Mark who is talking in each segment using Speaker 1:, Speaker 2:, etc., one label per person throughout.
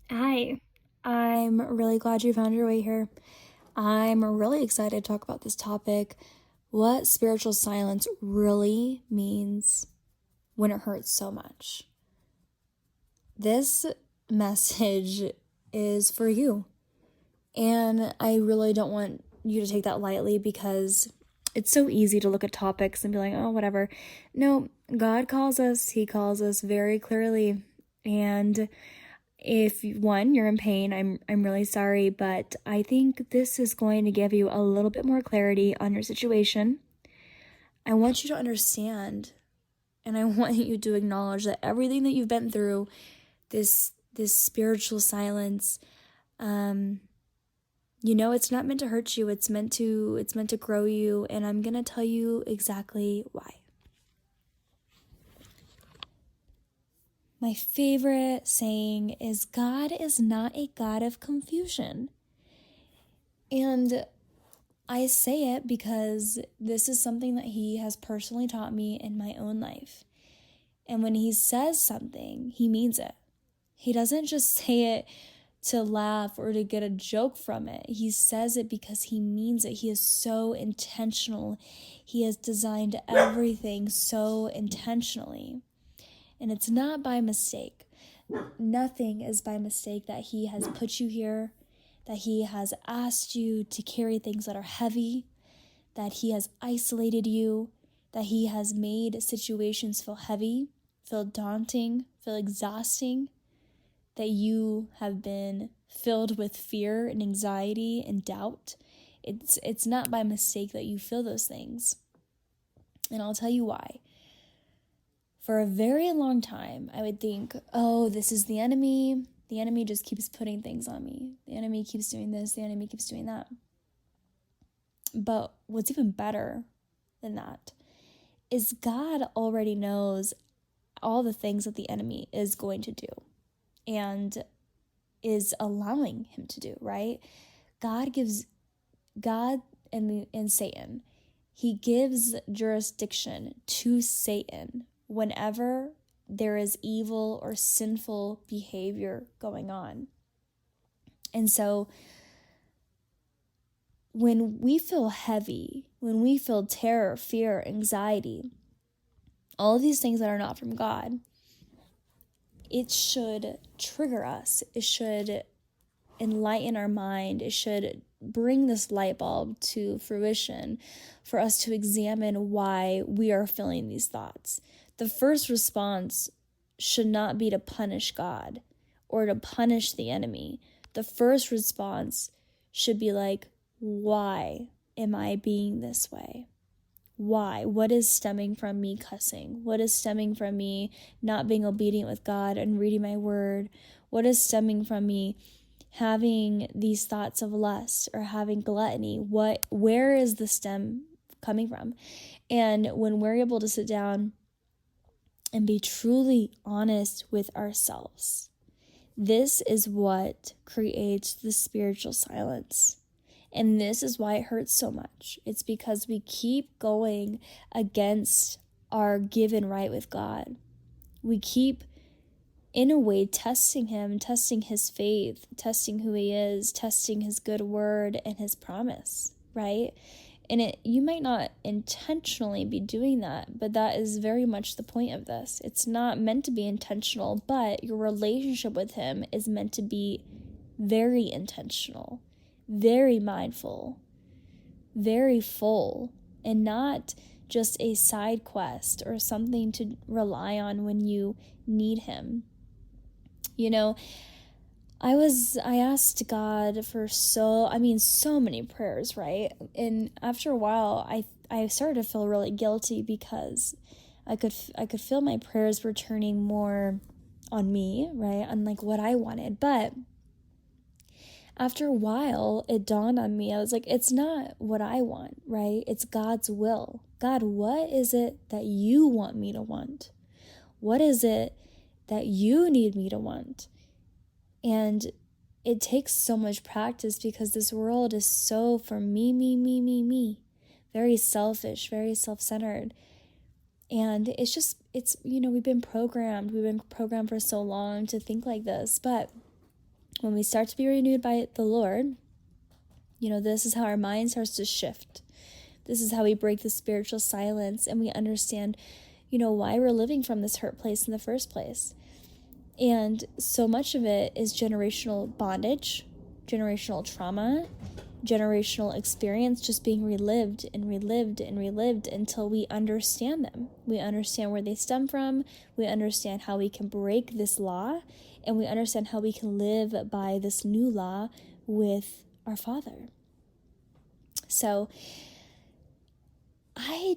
Speaker 1: Hi, I'm really glad you found your way here. I'm really excited to talk about this topic, what spiritual silence really means when it hurts so much. This message is for you, and I really don't want you to take that lightly because it's so easy to look at topics and be like, oh, whatever. No, God calls us, He calls us very clearly, and if one, you're in pain, I'm really sorry, but I think this is going to give you a little bit more clarity on your situation. I want you to understand, and I want you to acknowledge that everything that you've been through, this spiritual silence, it's not meant to hurt you. It's meant to grow you, and I'm gonna tell you exactly why. My favorite saying is, God is not a God of confusion. And I say it because this is something that He has personally taught me in my own life. And when He says something, He means it. He doesn't just say it to laugh or to get a joke from it. He says it because He means it. He is so intentional. He has designed everything so intentionally. And it's not by mistake. Nothing is by mistake that He has put you here, that He has asked you to carry things that are heavy, that He has isolated you, that He has made situations feel heavy, feel daunting, feel exhausting, that you have been filled with fear and anxiety and doubt. It's not by mistake that you feel those things. And I'll tell you why. For a very long time, I would think, oh, this is the enemy. The enemy just keeps putting things on me. The enemy keeps doing this. The enemy keeps doing that. But what's even better than that is God already knows all the things that the enemy is going to do and is allowing him to do, right? God and Satan, He gives jurisdiction to Satan whenever there is evil or sinful behavior going on. And so when we feel heavy, when we feel terror, fear, anxiety, all of these things that are not from God, it should trigger us. It should enlighten our mind. It should bring this light bulb to fruition for us to examine why we are feeling these thoughts. The first response should not be to punish God or to punish the enemy. The first response should be like, why am I being this way? Why? What is stemming from me cussing? What is stemming from me not being obedient with God and reading my word? What is stemming from me having these thoughts of lust or having gluttony? Where is the stem coming from? And when we're able to sit down and be truly honest with ourselves, this is what creates the spiritual silence. And this is why it hurts so much. It's because we keep going against our given right with God. We keep, in a way, testing Him, testing His faith, testing who He is, testing His good word and His promise, right? And you might not intentionally be doing that, but that is very much the point of this. It's not meant to be intentional, but your relationship with Him is meant to be very intentional, very mindful, very full, and not just a side quest or something to rely on when you need Him. I asked God for so many prayers, right? And after a while, I started to feel really guilty because I could feel my prayers were turning more on me, right? On like what I wanted. But after a while, it dawned on me. I was like, it's not what I want, right? It's God's will. God, what is it that you want me to want? What is it that you need me to want? And it takes so much practice because this world is so for me, very selfish, very self-centered. And we've been programmed for so long to think like this. But when we start to be renewed by the Lord, this is how our mind starts to shift. This is how we break the spiritual silence and we understand, why we're living from this hurt place in the first place. And so much of it is generational bondage, generational trauma, generational experience just being relived and relived and relived until we understand them. We understand where they stem from. We understand how we can break this law, and we understand how we can live by this new law with our Father. So I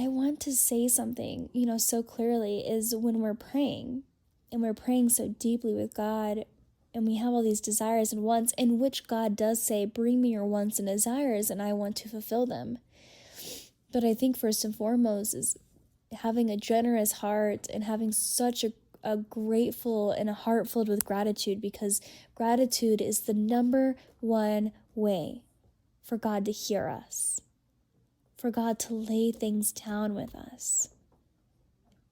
Speaker 1: want to say something, so clearly, is when we're praying and we're praying so deeply with God, and we have all these desires and wants, in which God does say, bring me your wants and desires, and I want to fulfill them. But I think first and foremost is having a generous heart and having such a grateful and a heart filled with gratitude, because gratitude is the number one way for God to hear us, for God to lay things down with us.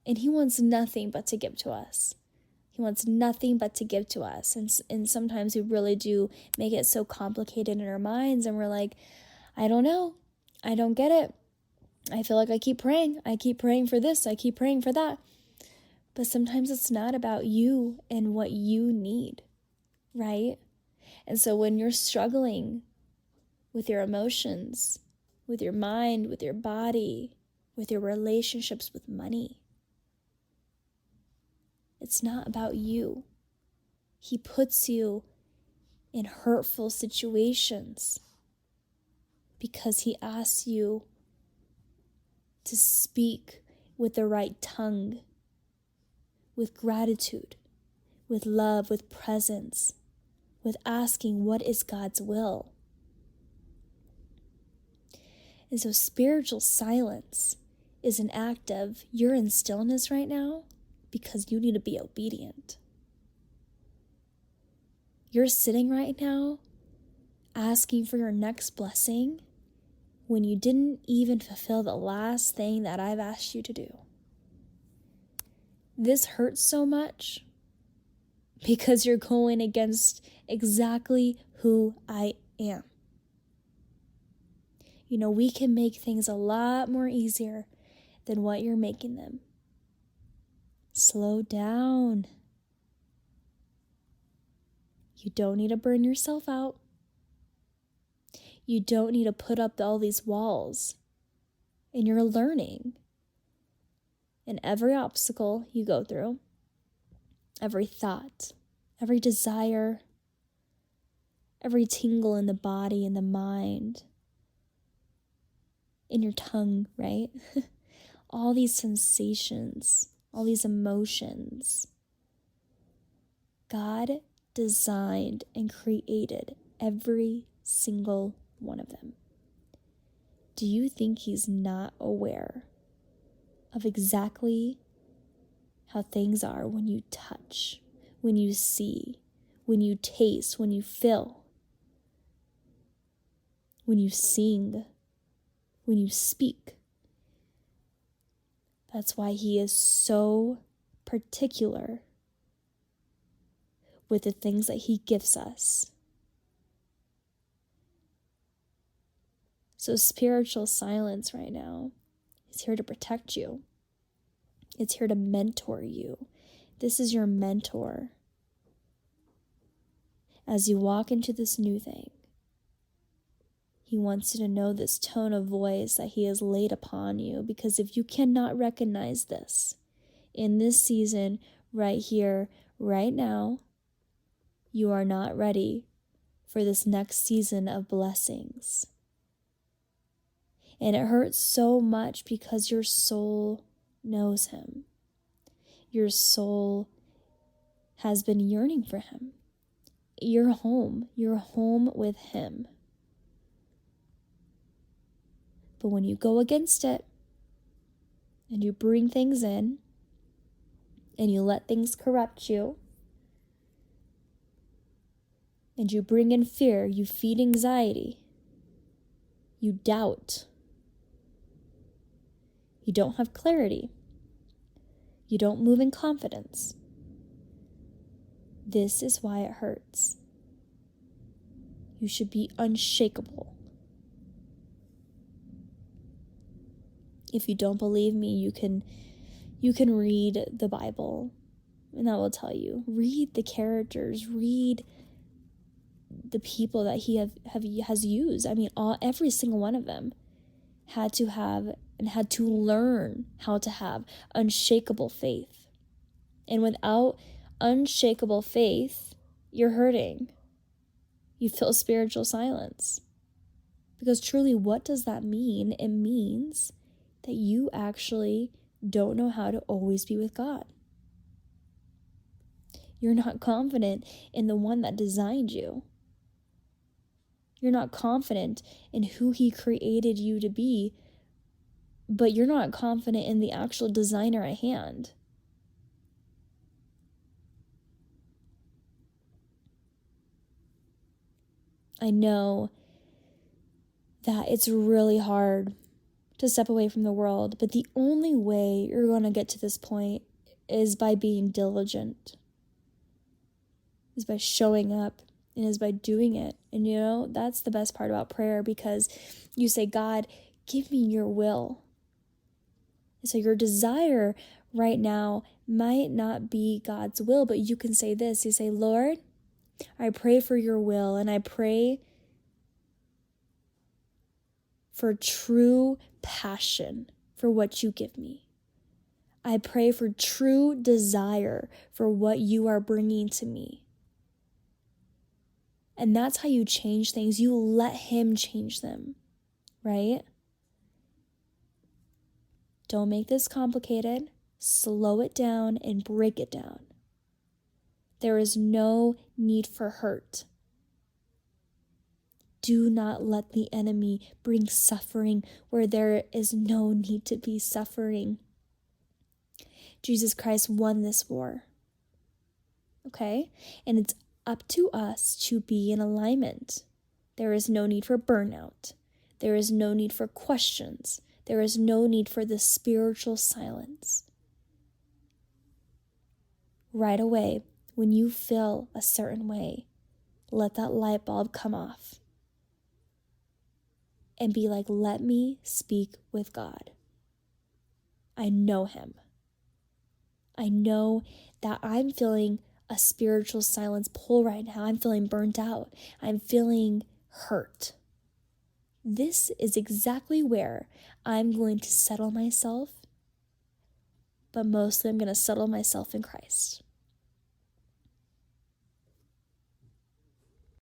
Speaker 1: And He wants nothing but to give to us. He wants nothing but to give to us. And sometimes we really do make it so complicated in our minds, and we're like, I don't know. I don't get it. I feel like I keep praying. I keep praying for this. I keep praying for that. But sometimes it's not about you and what you need, right? And so when you're struggling with your emotions, with your mind, with your body, with your relationships, with money, it's not about you. He puts you in hurtful situations because He asks you to speak with the right tongue, with gratitude, with love, with presence, with asking what is God's will. And so spiritual silence is an act of, you're in stillness right now because you need to be obedient. You're sitting right now asking for your next blessing when you didn't even fulfill the last thing that I've asked you to do. This hurts so much because you're going against exactly who I am. We can make things a lot more easier than what you're making them. Slow down. You don't need to burn yourself out. You don't need to put up all these walls. And you're learning. And every obstacle you go through, every thought, every desire, every tingle in the body and the mind, in your tongue, right? All these sensations, all these emotions. God designed and created every single one of them. Do you think He's not aware of exactly how things are when you touch, when you see, when you taste, when you feel, when you sing, when you speak? That's why He is so particular with the things that He gives us. So spiritual silence right now is here to protect you. It's here to mentor you. This is your mentor. As you walk into this new thing, He wants you to know this tone of voice that He has laid upon you, because if you cannot recognize this in this season, right here, right now, you are not ready for this next season of blessings. And it hurts so much because your soul knows Him. Your soul has been yearning for Him. You're home with Him. But when you go against it, and you bring things in, and you let things corrupt you, and you bring in fear, you feed anxiety, you doubt, you don't have clarity, you don't move in confidence, This is why it hurts. You should be unshakable. If you don't believe me, you can read the Bible, and that will tell you. Read the characters, read the people that he has used. I mean, every single one of them had to have and had to learn how to have unshakable faith. And without unshakable faith, you're hurting. You feel spiritual silence. Because truly, what does that mean? It means that you actually don't know how to always be with God. You're not confident in the one that designed you. You're not confident in who he created you to be, but you're not confident in the actual designer at hand. I know that it's really hard to step away from the world, but the only way you're going to get to this point is by being diligent, is by showing up, and is by doing it. And that's the best part about prayer, because you say, God, give me your will. And so your desire right now might not be God's will, but you can say this. You say, Lord, I pray for your will, and I pray for true passion for what you give me. I pray for true desire for what you are bringing to me. And that's how you change things. You let him change them, right? Don't make this complicated. Slow it down and break it down. There is no need for hurt. Do not let the enemy bring suffering where there is no need to be suffering. Jesus Christ won this war. Okay? And it's up to us to be in alignment. There is no need for burnout. There is no need for questions. There is no need for the spiritual silence. Right away, when you feel a certain way, let that light bulb come off. And be like, let me speak with God. I know him. I know that I'm feeling a spiritual silence pull right now. I'm feeling burnt out. I'm feeling hurt. This is exactly where I'm going to settle myself, but mostly I'm going to settle myself in Christ.